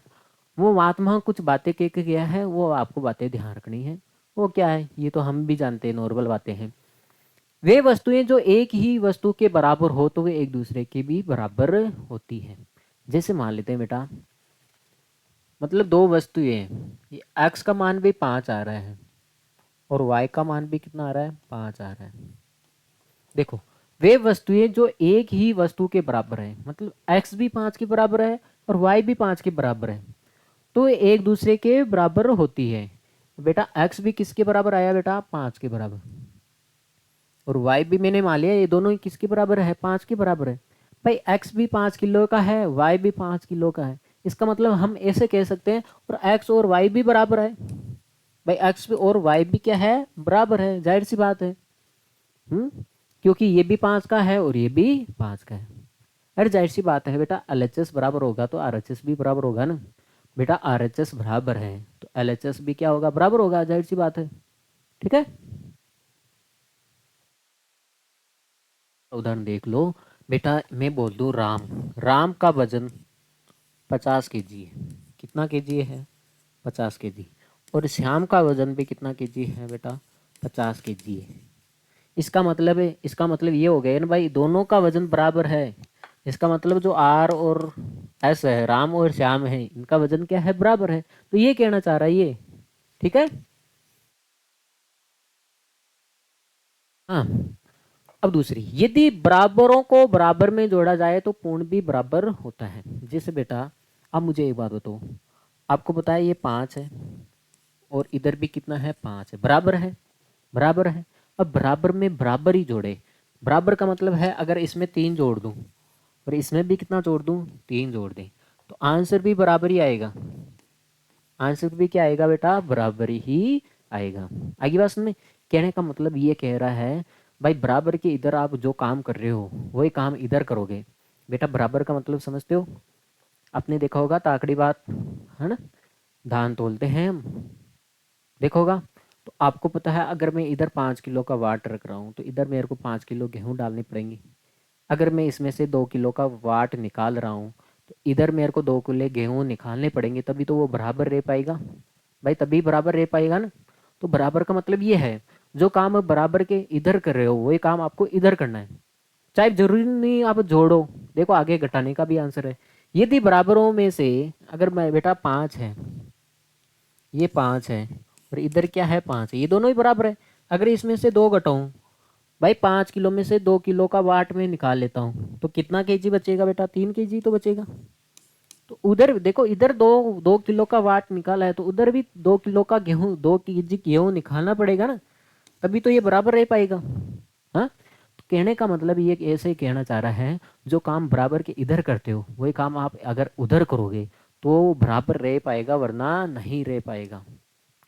वो महात्मा कुछ बातें कह के गया है, वो आपको बातें ध्यान रखनी है। वो क्या है ये तो हम भी जानते हैं, नॉर्मल बातें हैं। वे वस्तुएं जो एक ही वस्तु के बराबर हो तो वे एक दूसरे के भी बराबर होती है। जैसे मान लेते हैं बेटा, मतलब दो वस्तुएं हैं, ये एक्स का मान भी 5 आ रहा है और वाई का मान भी कितना आ रहा है, 5 आ रहा है। देखो, वे वस्तुएं जो एक ही वस्तु के बराबर है, मतलब एक्स भी 5 के बराबर है और वाई भी 5 के बराबर है, तो एक दूसरे के बराबर होती है। बेटा एक्स भी किसके बराबर आया बेटा, 5 के बराबर। और वाई भी मैंने मान लिया ये दोनों ही किसके बराबर है, 5 के बराबर है। भाई एक्स भी 5 किलो का है, वाई भी 5 किलो का है, इसका मतलब हम ऐसे कह सकते हैं और एक्स और वाई भी बराबर है। भाई एक्स और वाई भी क्या है, बराबर है, जाहिर सी बात है। क्योंकि ये भी 5 का है और ये भी 5 का है। अरे जाहिर सी बात है बेटा, एलएचएस बराबर होगा तो आरएचएस भी बराबर होगा ना। बेटा आरएचएस बराबर है तो एलएचएस भी क्या होगा, बराबर होगा, जाहिर सी बात है। ठीक है, उदाहरण देख लो बेटा, मैं बोल दूं राम, राम का वजन 50 kg है। कितना केजी है, 50 kg। और श्याम का वजन भी कितना केजी है बेटा, 50 kg है। इसका मतलब है, इसका मतलब ये हो गया ना भाई, दोनों का वजन बराबर है। इसका मतलब जो आर और एस है, राम और श्याम है, इनका वजन क्या है, बराबर है। तो ये कहना चाह रहा है ये। ठीक है, हाँ। अब दूसरी, यदि बराबरों को बराबर में जोड़ा जाए तो पूर्ण भी बराबर होता है। जैसे बेटा, अब मुझे एक बात बताओ, आपको पता है ये 5 है और इधर भी कितना है, 5 है, बराबर है, बराबर है। अब बराबर में बराबर ही जोड़े, बराबर का मतलब है अगर इसमें 3 जोड़ दूँ और इसमें भी कितना जोड़ दूँ, 3 जोड़ दें, तो आंसर भी बराबर ही आएगा। आंसर भी क्या आएगा बेटा, बराबर ही आएगा। आगे बात सुनने, कहने का मतलब ये कह रहा है भाई बराबर के इधर आप जो काम कर रहे हो वही काम इधर करोगे। बेटा बराबर का मतलब समझते हो, आपने देखा होगा ताकड़ी बात है ना, धान तोलते हैं हम, देखा होगा। तो आपको पता है अगर मैं इधर 5 किलो का वाट रख रहा हूँ तो इधर मेरे को 5 किलो गेहूँ डालनी पड़ेंगी। अगर मैं इसमें से 2 किलो का वाट निकाल रहा हूँ तो इधर मेरे को 2 किलो गेहूँ निकालने पड़ेंगे, तभी तो वो बराबर रह पाएगा भाई, तभी बराबर रह पाएगा ना। तो बराबर का मतलब ये है जो काम आप बराबर के इधर कर रहे हो वही काम आपको इधर करना है, चाहे जरूरी नहीं आप जोड़ो। देखो आगे घटाने का भी आंसर है। यदि बराबरों में से अगर मैं बेटा 5 है, ये 5 है और इधर क्या है 5 है, ये दोनों ही बराबर है। अगर इसमें से 2 घटाऊं भाई, 5 किलो में से 2 किलो का वाट में निकाल लेता हूँ तो कितना केजी बचेगा बेटा, 3 केजी तो बचेगा। तो उधर देखो इधर दो 2 किलो का वाट निकाला है तो उधर भी 2 किलो का गेहूँ, 2 केजी गेहूँ निकालना पड़ेगा ना, तभी तो ये बराबर रह पाएगा। हाँ, तो कहने का मतलब ये ऐसे ही कहना चाह रहा है जो काम बराबर के इधर करते हो वही काम आप अगर उधर करोगे तो बराबर रह पाएगा, वरना नहीं रह पाएगा।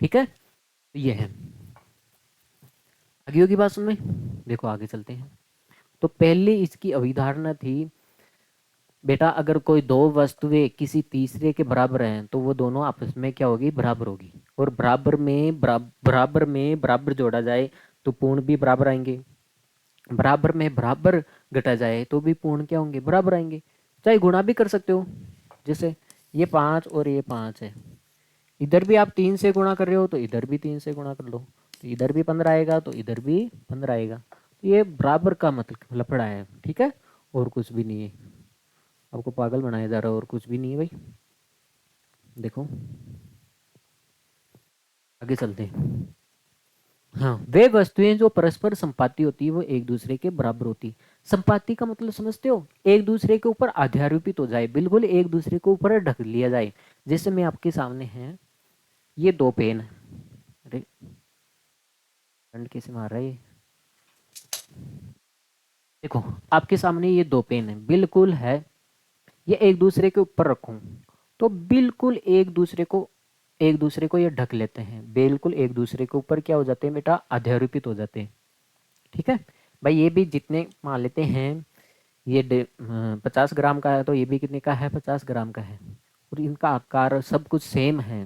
ठीक है, तो ये है। आगे होगी बात सुन में, देखो आगे चलते हैं। तो पहले इसकी अवधारणा थी बेटा अगर कोई दो वस्तुएं किसी तीसरे के बराबर हैं तो वो दोनों आपस में क्या होगी, बराबर होगी। और बराबर में बराबर जोड़ा जाए तो पूर्ण भी बराबर आएंगे, बराबर में बराबर घटा जाए तो भी पूर्ण क्या होंगे, बराबर आएंगे। चाहे गुणा भी कर सकते हो, जैसे ये 5 और ये 5 है, इधर भी आप 3 से गुणा कर रहे हो तो इधर भी 3 से गुणा कर लो, तो इधर भी 15 आएगा तो इधर भी 15 आएगा। तो ये बराबर का मतलब लफड़ा है, ठीक है, और कुछ भी नहीं है। आपको पागल बनाया जा रहा है और कुछ भी नहीं है भाई। देखो आगे चलते हैं। हाँ, वे वस्तुएं जो परस्पर संपाती होती है वो एक दूसरे के बराबर होती। संपाती का मतलब समझते हो, एक दूसरे के ऊपर आध्यारोपित हो जाए, बिल्कुल एक दूसरे के ऊपर ढक लिया जाए। जैसे मैं आपके सामने है, ये 2 पेन, अरे करंट कैसे मार रहा है ये, देखो आपके सामने ये 2 पेन है, बिल्कुल है, ये एक दूसरे के ऊपर रखूं तो बिल्कुल एक दूसरे को ये ढक लेते हैं, बिल्कुल एक दूसरे के ऊपर क्या हो जाते हैं बेटा, आध्यारोपित हो जाते हैं। ठीक है भाई, ये भी जितने मान लेते हैं ये 50 ग्राम का है तो ये भी कितने का है, 50 ग्राम का है, और इनका आकार सब कुछ सेम है।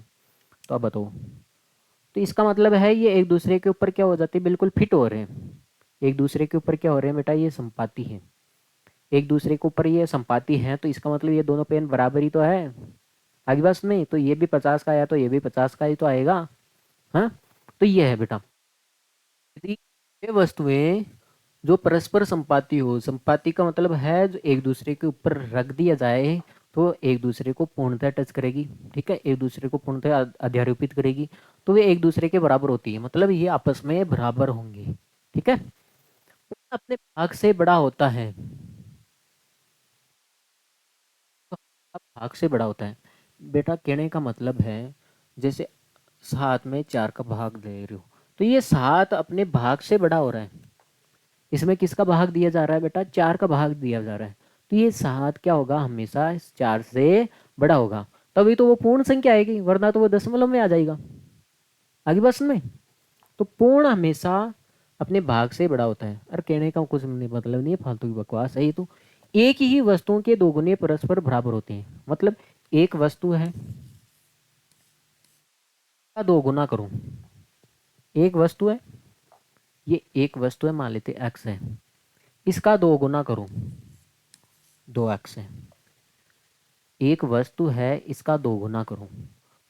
तो अब बताओ, तो इसका मतलब है ये एक दूसरे के ऊपर क्या हो जाते हैं, बिल्कुल फिट हो रहे हैं। एक दूसरे के ऊपर क्या हो रहे हैं बेटा, ये संपाती है, एक दूसरे के ऊपर ये संपाती है, तो इसका मतलब ये दोनों पेन बराबर ही तो है। आगे बस नहीं, तो ये भी 50 का आया तो ये भी 50 का ही तो आएगा। हाँ, तो ये है बेटा, यदि ये वस्तुएं जो परस्पर संपाती हो, संपाती का मतलब है जो एक दूसरे के ऊपर रख दिया जाए तो एक दूसरे को पूर्णतः टच करेगी, ठीक है, एक दूसरे को पूर्णतः अध्यारोपित करेगी, तो वे एक दूसरे के बराबर होती है, मतलब ये आपस में बराबर होंगे। ठीक है, अपने भाग से बड़ा होता है, तो भाग से बड़ा होता है। बेटा कहने का मतलब है जैसे 7 में 4 का भाग दे रहे हो तो ये 7 अपने भाग से बड़ा हो रहा है। इसमें किसका भाग दिया जा रहा है बेटा, 4 का भाग दिया जा रहा है, तो ये 7 क्या होगा, हमेशा इस 4 से बड़ा होगा, तभी तो वो पूर्ण संख्या आएगी, वरना तो वो दशमलव में आ जाएगा। आगे बात में, तो पूर्ण हमेशा अपने भाग से बड़ा होता है। और कहने का कुछ नहीं मतलब नहीं है, फालतू की बकवास है ये तो। एक ही वस्तुओं के दो गुने परस्पर बराबर होते हैं, मतलब एक वस्तु है का 2 गुना करूं, एक वस्तु है, ये एक वस्तु है, मान लेते एक्स है, इसका 2 गुना करूं, 2x है। एक वस्तु है, इसका 2 गुना करूं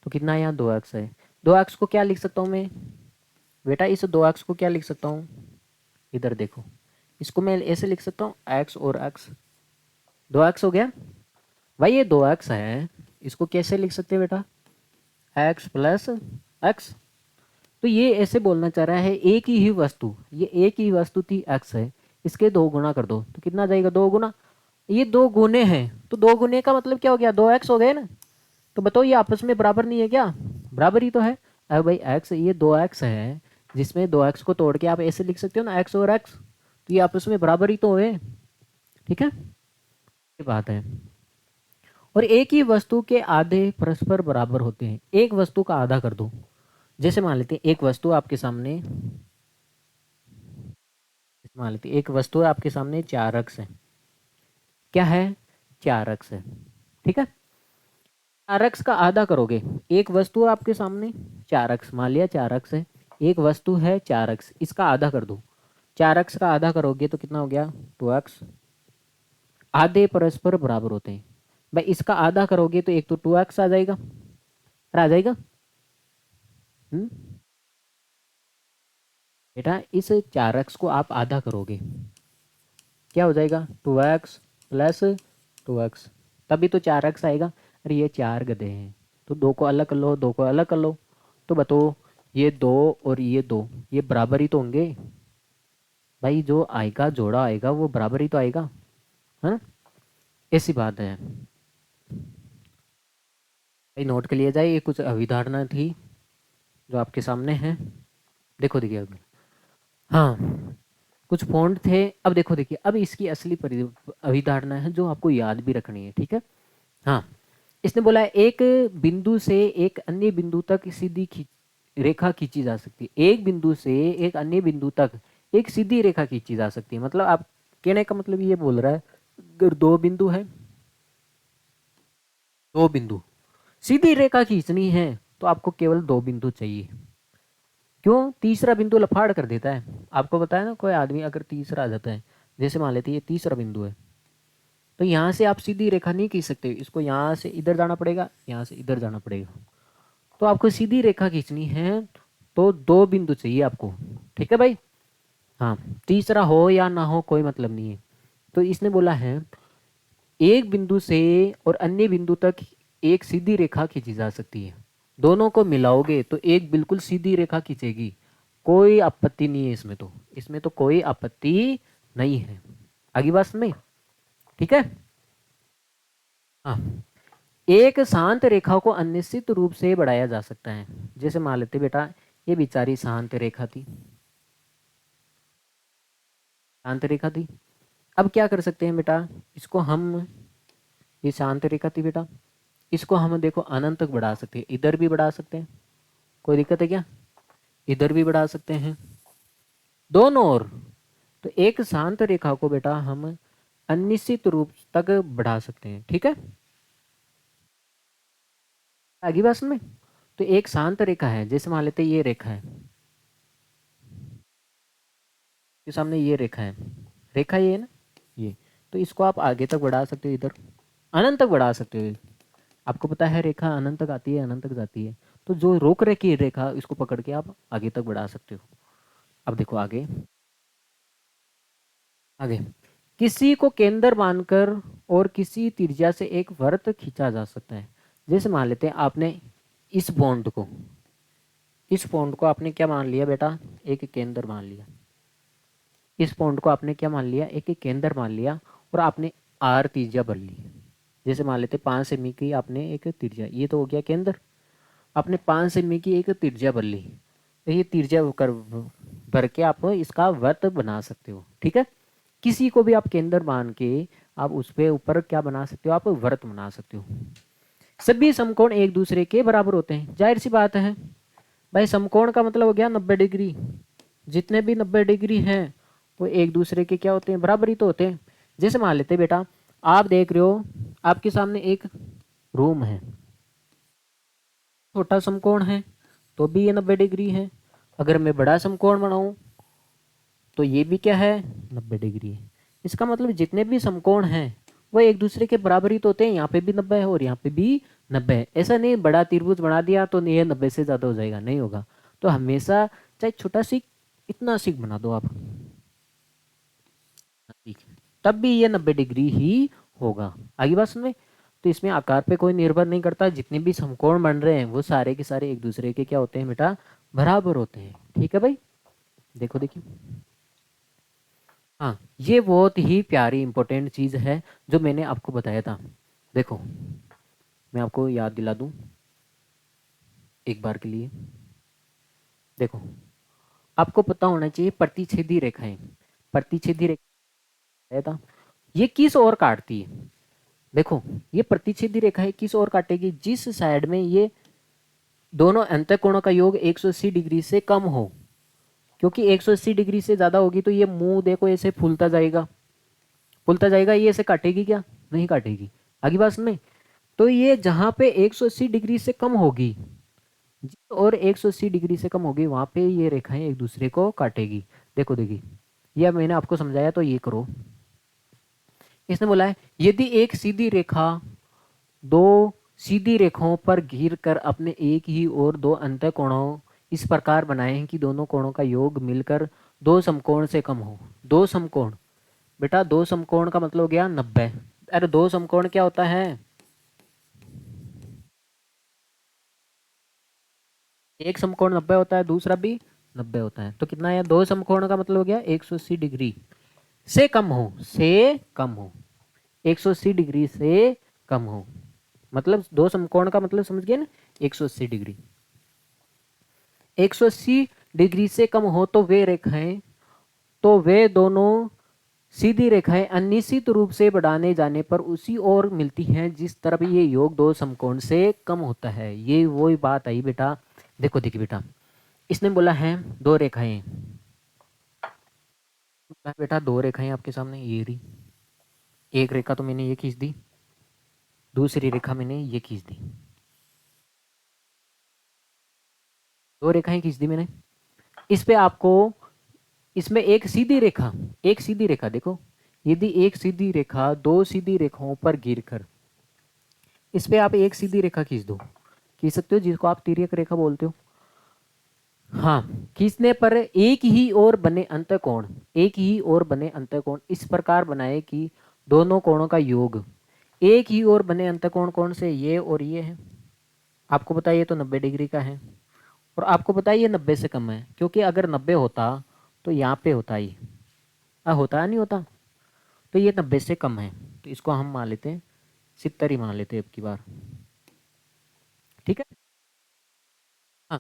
तो कितना, यहाँ 2x है, 2x को क्या लिख सकता हूँ मैं बेटा, इस 2x को क्या लिख सकता हूँ, इधर देखो, इसको मैं ऐसे लिख सकता हूँ x और x, 2x हो गया भाई, ये 2x है, इसको कैसे लिख सकते हैं बेटा, x प्लस x। तो ये ऐसे बोलना चाह रहा है एक ही वस्तु, ये एक ही वस्तु थी x है, इसके 2 गुना कर दो तो कितना जाएगा, 2 गुना, ये 2 गुने हैं तो 2 गुने का मतलब क्या हो गया, 2x हो गए ना। तो बताओ ये आपस में बराबर नहीं है क्या, बराबर ही तो है। अब भाई x, ये 2x है जिसमें 2x को तोड़ के आप ऐसे लिख सकते हो ना, x और x, तो ये आपस में बराबर ही तो हुए, ठीक है, ये बात है। और एक ही वस्तु के आधे परस्पर बराबर होते हैं, एक वस्तु का आधा कर दो। जैसे मान लेते हैं एक वस्तु आपके सामने, मान लेते हैं एक वस्तु है आपके सामने, 4 अक्ष है, क्या है, 4 अक्ष है, ठीक है। 4 अक्ष का आधा करोगे, एक वस्तु है आपके सामने 4 अक्ष, मान लिया 4 अक्ष है, एक वस्तु है 4 अक्ष, इसका आधा कर दो। 4 अक्ष का आधा करोगे तो कितना हो गया, 2 अक्ष, आधे परस्पर बराबर होते हैं। भाई इसका आधा करोगे तो एक तो 2 अक्ष आ जाएगा, और आ जाएगा। हम्म, बेटा इस 4 अक्ष को आप आधा करोगे, क्या हो जाएगा, 2 एक्स प्लस 2 एक्स, तभी तो 4 एक्स आएगा। अरे ये 4 गधे हैं, तो 2 को अलग कर लो, 2 को अलग कर लो, तो बताओ ये 2 और ये 2 ये बराबर ही तो होंगे। भाई जो आएगा जोड़ा आएगा वो बराबर ही तो आएगा, हाँ, ऐसी बात है। भाई नोट के लिए जाए, ये कुछ अभिधारणा थी जो आपके सामने है, देखो देखिए अगर, हाँ कुछ फॉन्ट थे। अब देखो देखिए, अब इसकी असली अभिधारणा है जो आपको याद भी रखनी है, ठीक है। हाँ, इसने बोला है एक बिंदु से एक अन्य बिंदु तक सीधी रेखा खींची जा सकती है, एक बिंदु से एक अन्य बिंदु तक एक सीधी रेखा खींची जा सकती है। मतलब आप कहने का मतलब ये बोल रहा है, अगर 2 बिंदु है, 2 बिंदु सीधी रेखा खींचनी है तो आपको केवल 2 बिंदु चाहिए। क्यों, तीसरा बिंदु लफाड़ कर देता है। आपको बताया ना, कोई आदमी अगर तीसरा आ जाता है, जैसे मान लेते ये तीसरा बिंदु है, तो यहाँ से आप सीधी रेखा नहीं खींच सकते, इसको यहाँ से इधर जाना पड़ेगा, यहाँ से इधर जाना पड़ेगा। तो आपको सीधी रेखा खींचनी है तो 2 बिंदु चाहिए आपको, ठीक है भाई। हाँ, तीसरा हो या ना हो कोई मतलब नहीं है। तो इसने बोला है एक बिंदु से और अन्य बिंदु तक एक सीधी रेखा खींची जा सकती है, दोनों को मिलाओगे तो एक बिल्कुल सीधी रेखा खींचेगी, कोई आपत्ति नहीं है इसमें, तो इसमें तो कोई आपत्ति नहीं है। आगे बात में, ठीक है। हाँ, एक शांत रेखा को अनिश्चित रूप से बढ़ाया जा सकता है। जैसे मान लेते बेटा ये बेचारी शांत रेखा थी, शांत रेखा थी। अब क्या कर सकते हैं बेटा, इसको हम, ये शांत रेखा थी बेटा, इसको हम देखो अनंत तक बढ़ा सकते हैं, इधर भी बढ़ा सकते हैं, कोई दिक्कत है क्या, इधर भी बढ़ा सकते हैं, दोनों ओर। तो एक शांत रेखा को बेटा हम अनिश्चित रूप तक बढ़ा सकते हैं, ठीक है। आगे बात में, तो एक शांत रेखा है, जैसे मान लेते ये रेखा है, के सामने ये रेखा है, रेखा ये है ना, ये, तो इसको आप आगे तक बढ़ा सकते हो, इधर अनंत तक बढ़ा सकते हो। आपको पता है रेखा अनंत तक आती है, अनंत तक जाती है, तो जो रोक रखी है रेखा इसको पकड़ के आप आगे तक बढ़ा सकते हो। अब देखो आगे, आगे किसी को केंद्र मानकर और किसी त्रिज्या से एक वृत्त खींचा जा सकता है। जैसे मान लेते हैं आपने इस बॉन्ड को, इस पॉइंट को आपने क्या मान लिया बेटा, एक केंद्र मान लिया, इस पॉइंट को आपने क्या मान लिया, एक केंद्र मान लिया, और आपने आर त्रिज्या भर ली। जैसे मान लेते 5 सेमी की आपने एक त्रिज्या, ये तो हो गया केंद्र, आपने 5 सेमी की एक त्रिज्या भर ली, तो ये त्रिज्या कर भर के आप इसका वृत्त बना सकते हो, ठीक है। किसी को भी आप केंद्र मान के आप उस पे ऊपर क्या बना सकते हो, आप वृत्त बना सकते हो। सभी समकोण एक दूसरे के बराबर होते हैं, जाहिर सी बात है भाई, समकोण का मतलब हो गया 90 डिग्री, जितने भी 90 डिग्री हैं वो एक दूसरे के क्या होते हैं, बराबर ही तो होते हैं। जैसे मान लेते बेटा, आप देख रहे हो आपके सामने एक रूम है, छोटा समकोण है तो भी ये 90 डिग्री है, अगर मैं बड़ा समकोण बनाऊं तो ये भी क्या है, 90 डिग्री है। इसका मतलब जितने भी समकोण हैं वो एक दूसरे के बराबर ही तो होते हैं, यहाँ पे भी 90 है और यहाँ पे भी 90 है। ऐसा नहीं बड़ा त्रिभुज बना दिया तो ये 90 से ज़्यादा हो जाएगा, नहीं होगा। तो हमेशा चाहे छोटा सीख, इतना सीख बना दो आप, ठीक है, तब भी ये 90 डिग्री ही होगा। आगे बात सुन में, तो इसमें आकार पे कोई निर्भर नहीं करता, जितने भी समकोण बन रहे हैं वो सारे के सारे एक दूसरे के क्या होते हैं बेटा, बराबर होते हैं, ठीक है भाई। देखो देखिए, हाँ ये बहुत ही प्यारी इंपॉर्टेंट चीज़ है जो मैंने आपको बताया था। देखो मैं आपको याद दिला दूं एक बार के लिए, देखो आपको पता होना चाहिए प्रतिच्छेदी रेखाएं, प्रतिच्छेदी रेखा था, ये किस ओर काटती है? देखो ये प्रतिच्छेदी रेखा है, किस ओर काटेगी? जिस साइड में ये दोनों अंतःकोणों का योग 180 डिग्री से कम हो, क्योंकि 180 डिग्री से ज्यादा होगी तो ये मुंह देखो ऐसे फूलता जाएगा, फूलता जाएगा, ये ऐसे काटेगी क्या? नहीं काटेगी। आगे बात में, तो ये जहां पे 180 डिग्री से कम होगी और 180 डिग्री से कम होगी, वहां पे ये रेखाएं एक दूसरे को काटेगी। देखो देखिए, ये मैंने आपको समझाया, तो ये करो। इसने बोला है यदि एक सीधी रेखा दो सीधी रेखाओं पर घिर कर अपने एक ही और दो अंतःकोणों इस प्रकार बनाए कि दोनों कोणों का योग मिलकर दो समकोण से कम हो। दो समकोण, बेटा दो समकोण का मतलब हो गया 90। अरे दो समकोण क्या होता है? एक समकोण 90 होता है, दूसरा भी 90 होता है, तो कितना है? दो समकोण का मतलब हो गया 180 डिग्री से कम हो, से कम हो, 180 डिग्री से कम हो, मतलब दो समकोण का मतलब समझ गए ना, 180 डिग्री। 180 डिग्री से कम हो तो वे रेखाएं, तो वे दोनों सीधी रेखाएं अनिश्चित रूप से बढ़ाने जाने पर उसी ओर मिलती हैं जिस तरफ ये योग दो समकोण से कम होता है। ये वही बात आई बेटा। देखो देखिए बेटा, इसने बोला है दो रेखाएं, बेटा दो रेखाएं आपके सामने ये रही, एक रेखा तो मैंने ये खींच दी, दूसरी रेखा मैंने ये खींच दी, दो रेखाएं खींच दी मैंने। इस पे आपको, इसमें एक सीधी रेखा, एक सीधी रेखा देखो, यदि एक सीधी रेखा दो सीधी रेखाओं पर गिरकर, इस पे आप एक सीधी रेखा खींच दो, खींच सकते हो, जिसको आप तिर्यक रेखा बोलते हो। हाँ, खींचने पर एक ही ओर बने अंतःकोण, एक ही ओर बने अंतःकोण इस प्रकार बनाए कि दोनों कोणों का योग, एक ही ओर बने अंतःकोण कौन से? ये और ये है। आपको पता है ये तो 90 डिग्री का है, और आपको पता है ये 90 से कम है, क्योंकि अगर 90 होता तो यहाँ पे होता ही, होता है नहीं होता, तो ये 90 से कम है, तो इसको हम मान लेते हैं 70 ही मान लेते हैं अब की बार। ठीक है। हाँ,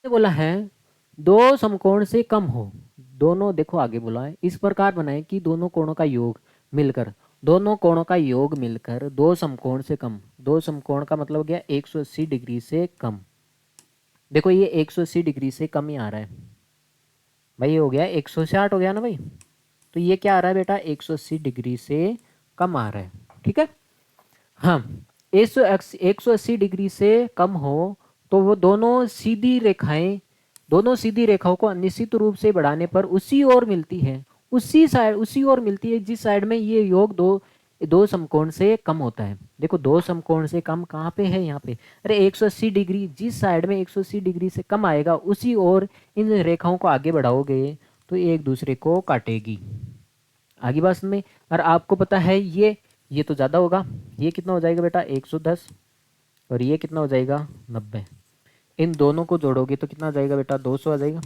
ये बोला है दो समकोण से कम हो, दोनों देखो आगे बोला है इस प्रकार बनाए कि दोनों कोणों का योग मिलकर, दोनों कोणों का योग मिलकर दो समकोण से कम, दो समकोण का मतलब हो गया 180 डिग्री से कम। देखो ये 180 डिग्री से कम ही आ रहा है भाई, ये हो गया 160 हो गया ना भाई, तो ये क्या आ रहा है बेटा? 180 डिग्री से कम आ रहा है। ठीक है। हाँ, 180 डिग्री से कम हो तो वो दोनों सीधी रेखाएं, दोनों सीधी रेखाओं को अनिश्चित रूप से बढ़ाने पर उसी ओर मिलती है, उसी साइड, उसी ओर मिलती है जिस साइड में ये योग दो दो समकोण से कम होता है। देखो दो समकोण से कम कहाँ पे है? यहाँ पे। अरे 180 डिग्री, जिस साइड में 180 डिग्री से कम आएगा उसी ओर इन रेखाओं को आगे बढ़ाओगे तो ये एक दूसरे को काटेगी। आगे बात में, और आपको पता है ये तो ज़्यादा होगा, ये कितना हो जाएगा बेटा? 110, और ये कितना हो जाएगा? 90। इन दोनों को जोड़ोगे तो कितना आ जाएगा बेटा? 200 आ जाएगा।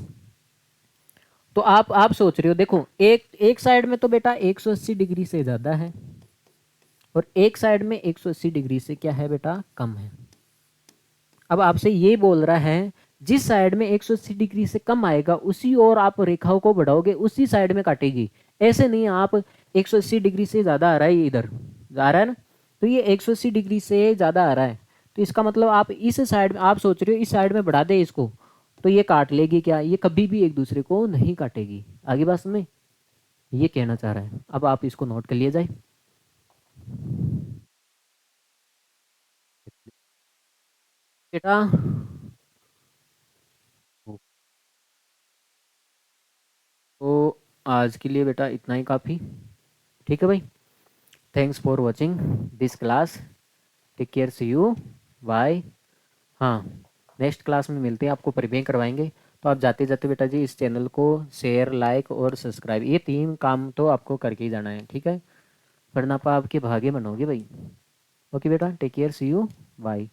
तो आप सोच रहे हो, देखो एक एक साइड में तो बेटा 180 डिग्री से ज़्यादा है, और एक साइड में 180 डिग्री से क्या है बेटा? कम है। अब आपसे ये बोल रहा है जिस साइड में 180 डिग्री से कम आएगा उसी ओर आप रेखाओं को बढ़ाओगे, उसी साइड में काटेगी। ऐसे नहीं आप 180 डिग्री से ज़्यादा आ रहा है, ये इधर आ रहा है ना, तो ये 180 डिग्री से ज़्यादा आ रहा है, तो इसका मतलब आप इस साइड में, आप सोच रहे हो इस साइड में बढ़ा दे इसको तो ये काट लेगी क्या? ये कभी भी एक दूसरे को नहीं काटेगी। आगे बात में ये कहना चाह रहा है। अब आप इसको नोट कर लिए जाए। बेटा तो आज के लिए बेटा इतना ही काफ़ी। ठीक है भाई, thanks for watching this class, take care, see you, bye. हाँ, नेक्स्ट क्लास में मिलते हैं, आपको परिचय करवाएंगे। तो आप जाते जाते बेटा जी इस चैनल को शेयर, लाइक और सब्सक्राइब, ये तीन काम तो आपको करके ही जाना है। ठीक है, वरना आप आपके भागे बनोगे भाई। ओके बेटा, take care, see you, bye.